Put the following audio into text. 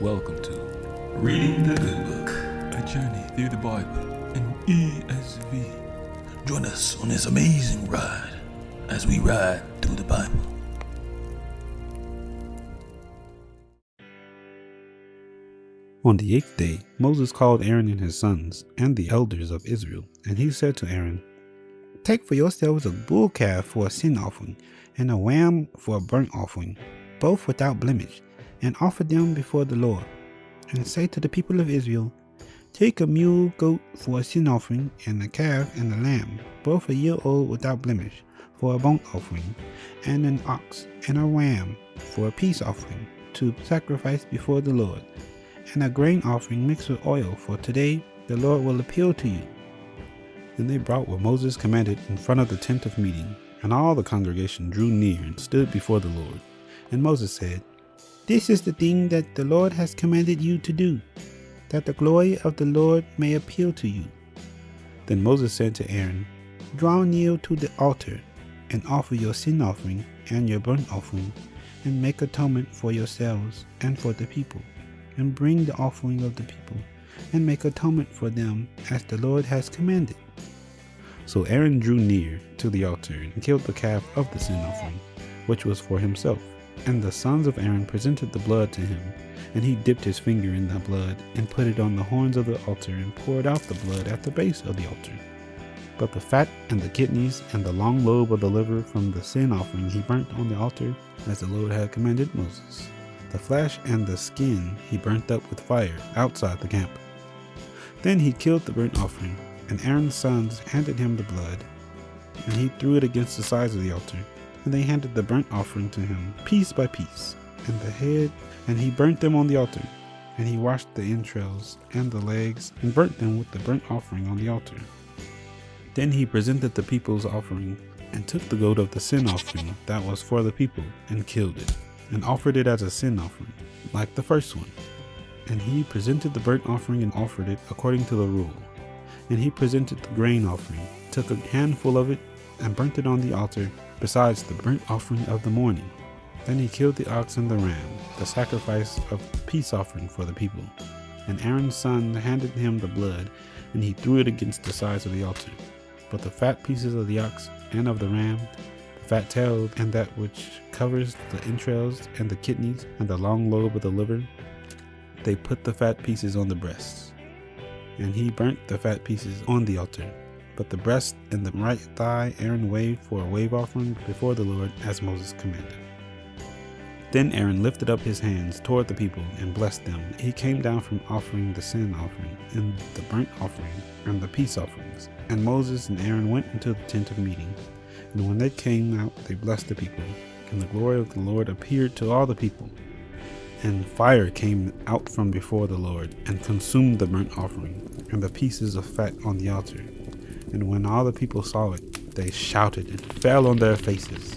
Welcome to Reading the Good Book. A Journey Through the Bible in ESV. Join us on this amazing ride as we ride through the Bible. On the 8th day, Moses called Aaron and his sons and the elders of Israel, and he said to Aaron, "Take for yourselves a bull calf for a sin offering, and a ram for a burnt offering, both without blemish, and offer them before the Lord. And say to the people of Israel, Take a mule goat for a sin offering, and a calf and a lamb, both a year old without blemish, for a burnt offering, and an ox and a ram for a peace offering, to sacrifice before the Lord, and a grain offering mixed with oil, for today the Lord will appeal to you." Then they brought what Moses commanded in front of the tent of meeting, and all the congregation drew near and stood before the Lord. And Moses said, "This is the thing that the Lord has commanded you to do, that the glory of the Lord may appeal to you." Then Moses said to Aaron, "Draw near to the altar, and offer your sin offering and your burnt offering, and make atonement for yourselves and for the people, and bring the offering of the people, and make atonement for them as the Lord has commanded." So Aaron drew near to the altar and killed the calf of the sin offering, which was for himself. And the sons of Aaron presented the blood to him, and he dipped his finger in the blood and put it on the horns of the altar and poured out the blood at the base of the altar. But the fat and the kidneys and the long lobe of the liver from the sin offering he burnt on the altar, as the Lord had commanded Moses. The flesh and the skin he burnt up with fire outside the camp. Then he killed the burnt offering, and Aaron's sons handed him the blood, and he threw it against the sides of the altar. And they handed the burnt offering to him, piece by piece, and the head, and he burnt them on the altar. And he washed the entrails and the legs, and burnt them with the burnt offering on the altar. Then he presented the people's offering, and took the goat of the sin offering that was for the people, and killed it, and offered it as a sin offering, like the first one. And he presented the burnt offering and offered it according to the rule. And he presented the grain offering, took a handful of it, and burnt it on the altar, besides the burnt offering of the morning. Then he killed the ox and the ram, the sacrifice of peace offering for the people. And Aaron's son handed him the blood, and he threw it against the sides of the altar. But the fat pieces of the ox and of the ram, the fat tail and that which covers the entrails and the kidneys and the long lobe of the liver, they put the fat pieces on the breasts. And he burnt the fat pieces on the altar. But the breast and the right thigh Aaron waved for a wave offering before the Lord, as Moses commanded. Then Aaron lifted up his hands toward the people and blessed them. He came down from offering the sin offering, and the burnt offering, and the peace offerings. And Moses and Aaron went into the tent of meeting. And when they came out, they blessed the people. And the glory of the Lord appeared to all the people. And fire came out from before the Lord, and consumed the burnt offering, and the pieces of fat on the altar. And when all the people saw it, they shouted and fell on their faces.